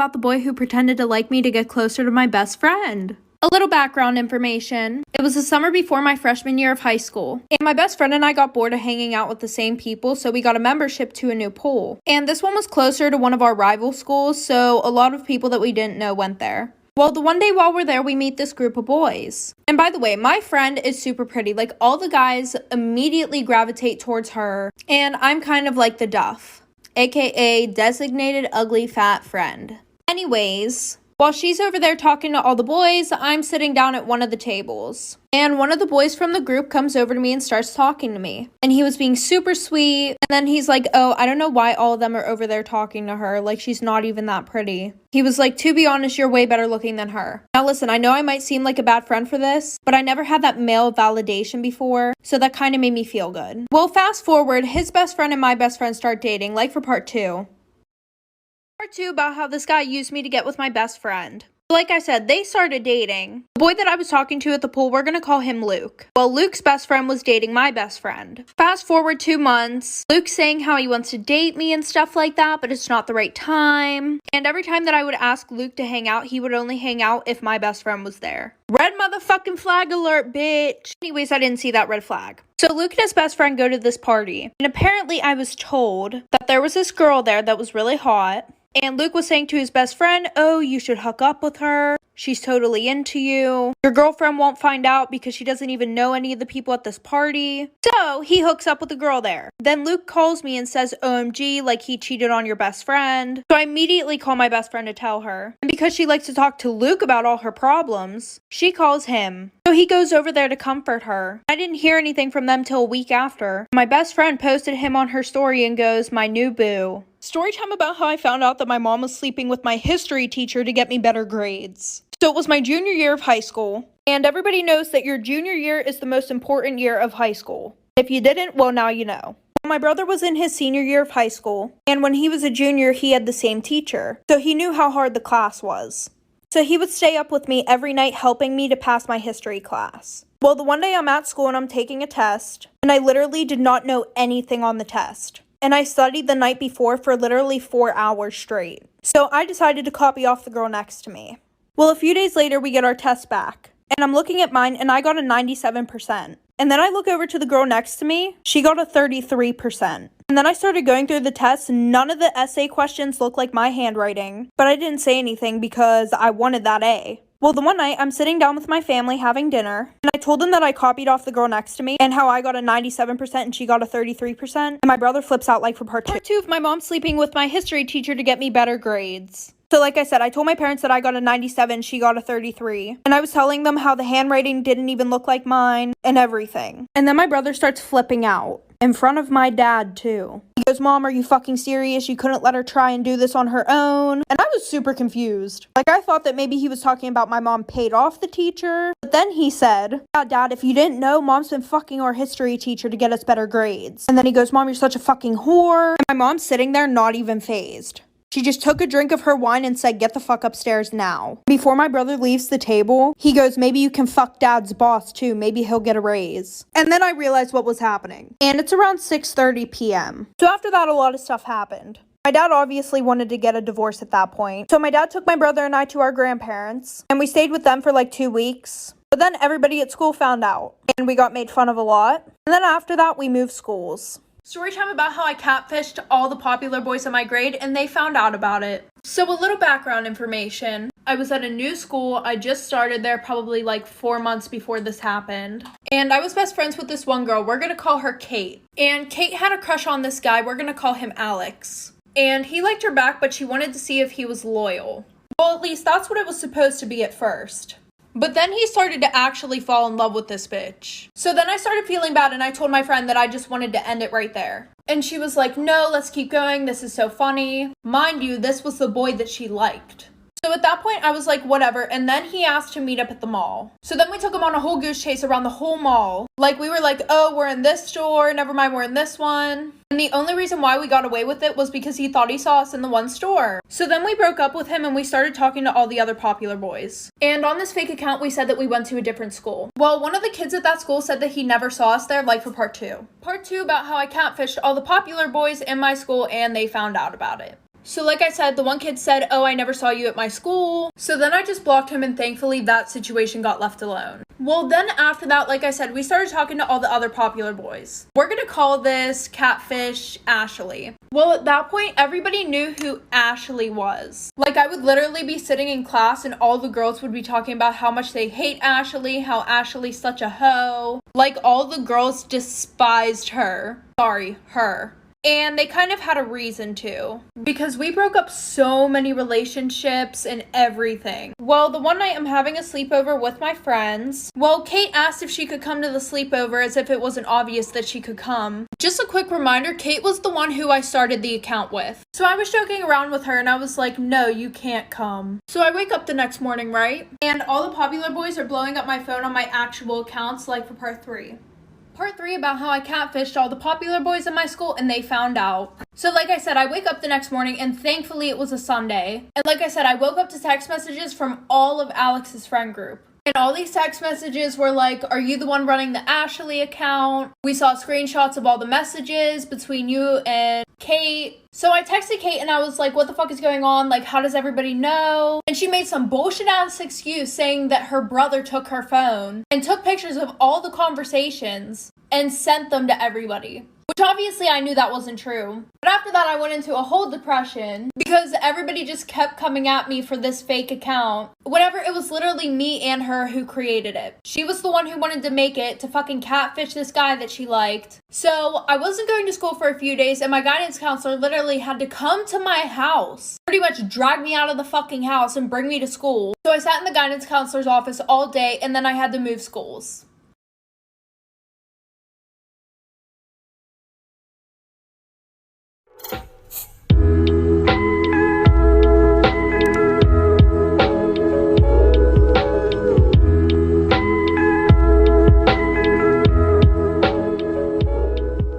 about the boy who pretended to like me to get closer to my best friend. A little background information. It was the summer before my freshman year of high school, and my best friend and I got bored of hanging out with the same people, so we got a membership to a new pool. And this one was closer to one of our rival schools, so a lot of people that we didn't know went there. Well, the one day while we're there, we meet this group of boys. And by the way, my friend is super pretty. Like, all the guys immediately gravitate towards her, and I'm kind of like the duff, aka designated ugly fat friend. Anyways, while she's over there talking to all the boys, I'm sitting down at one of the tables. And one of the boys from the group comes over to me and starts talking to me. And he was being super sweet. And then he's like, oh, I don't know why all of them are over there talking to her. Like, she's not even that pretty. He was like, to be honest, you're way better looking than her. Now listen, I know I might seem like a bad friend for this, but I never had that male validation before. So that kind of made me feel good. Well, fast forward, his best friend and my best friend start dating, like for part 2. Part 2 about how this guy used me to get with my best friend. Like I said, they started dating. The boy that I was talking to at the pool, we're gonna call him Luke. Well, Luke's best friend was dating my best friend. Fast forward 2 months, Luke's saying how he wants to date me and stuff like that, but it's not the right time. And every time that I would ask Luke to hang out, he would only hang out if my best friend was there. Red motherfucking flag alert, bitch. Anyways, I didn't see that red flag. So Luke and his best friend go to this party. And apparently I was told that there was this girl there that was really hot. And Luke was saying to his best friend, oh, you should hook up with her. She's totally into you. Your girlfriend won't find out because she doesn't even know any of the people at this party. So he hooks up with the girl there. Then Luke calls me and says, OMG, like he cheated on your best friend. So I immediately call my best friend to tell her. And because she likes to talk to Luke about all her problems, she calls him. So he goes over there to comfort her. I didn't hear anything from them till a week after. My best friend posted him on her story and goes, my new boo. Story time about how I found out that my mom was sleeping with my history teacher to get me better grades. So it was my junior year of high school, and everybody knows that your junior year is the most important year of high school. If you didn't, well, now you know. My brother was in his senior year of high school, and when he was a junior, he had the same teacher, so he knew how hard the class was. So he would stay up with me every night helping me to pass my history class. Well, the one day I'm at school and I'm taking a test, and I literally did not know anything on the test. And I studied the night before for literally 4 hours straight. So I decided to copy off the girl next to me. Well, a few days later, we get our test back. And I'm looking at mine, and I got a 97%. And then I look over to the girl next to me. She got a 33%. And then I started going through the tests. None of the essay questions looked like my handwriting. But I didn't say anything because I wanted that A. Well, the one night, I'm sitting down with my family having dinner, and I told them that I copied off the girl next to me, and how I got a 97% and she got a 33%, and my brother flips out like for part 2. Part 2 of my mom sleeping with my history teacher to get me better grades. So like I said, I told my parents that I got a 97, she got a 33, and I was telling them how the handwriting didn't even look like mine, and everything. And then my brother starts flipping out. In front of my dad, too. He goes, Mom, are you fucking serious? You couldn't let her try and do this on her own? And I was super confused. Like, I thought that maybe he was talking about my mom paid off the teacher. But then he said, yeah, Dad, if you didn't know, Mom's been fucking our history teacher to get us better grades. And then he goes, Mom, you're such a fucking whore. And my mom's sitting there not even fazed. She just took a drink of her wine and said, get the fuck upstairs now. Before my brother leaves the table, he goes, maybe you can fuck Dad's boss too. Maybe he'll get a raise. And then I realized what was happening. And it's around 6:30 p.m. So after that, a lot of stuff happened. My dad obviously wanted to get a divorce at that point. So my dad took my brother and I to our grandparents. And we stayed with them for like 2 weeks. But then everybody at school found out. And we got made fun of a lot. And then after that, we moved schools. Story time about how I catfished all the popular boys in my grade and they found out about it. So a little background information. I was at a new school. I just started there probably like 4 months before this happened. And I was best friends with this one girl. We're going to call her Kate. And Kate had a crush on this guy. We're going to call him Alex. And he liked her back, but she wanted to see if he was loyal. Well, at least that's what it was supposed to be at first. But then he started to actually fall in love with this bitch. So then I started feeling bad and I told my friend that I just wanted to end it right there. And she was like, no, let's keep going. This is so funny. Mind you, this was the boy that she liked. So at that point, I was like, whatever. And then he asked to meet up at the mall. So then we took him on a whole goose chase around the whole mall. Like, we were like, oh, we're in this store. Never mind, we're in this one. And the only reason why we got away with it was because he thought he saw us in the one store. So then we broke up with him and we started talking to all the other popular boys. And on this fake account, we said that we went to a different school. Well, one of the kids at that school said that he never saw us there, like for part 2. Part 2 about how I catfished all the popular boys in my school and they found out about it. So like I said, the one kid said, oh, I never saw you at my school. So then I just blocked him, and thankfully that situation got left alone. Well, then after that, like I said, we started talking to all the other popular boys. We're gonna call this catfish Ashley. Well, at that point, everybody knew who Ashley was. Like, I would literally be sitting in class and all the girls would be talking about how much they hate Ashley, how Ashley's such a hoe. Like, all the girls despised her. Sorry, her. And they kind of had a reason to, because we broke up so many relationships and everything. Well, the one night I'm having a sleepover with my friends. Well, Kate asked if she could come to the sleepover as if it wasn't obvious that she could come. Just a quick reminder, Kate was the one who I started the account with. So I was joking around with her and I was like, no, you can't come. So I wake up the next morning, right? And all the popular boys are blowing up my phone on my actual accounts, like for part 3. Part 3 about how I catfished all the popular boys in my school and they found out. So like I said, I wake up the next morning and thankfully it was a Sunday. And like I said, I woke up to text messages from all of Alex's friend group. And all these text messages were like, are you the one running the Ashley account? We saw screenshots of all the messages between you and Kate. So I texted Kate and I was like, what the fuck is going on? Like, how does everybody know? And she made some bullshit ass excuse saying that her brother took her phone and took pictures of all the conversations and sent them to everybody. Which obviously I knew that wasn't true. But after that I went into a whole depression because everybody just kept coming at me for this fake account. Whatever, it was literally me and her who created it. She was the one who wanted to make it to fucking catfish this guy that she liked. So I wasn't going to school for a few days and my guidance counselor literally had to come to my house. Pretty much drag me out of the fucking house and bring me to school. So I sat in the guidance counselor's office all day and then I had to move schools.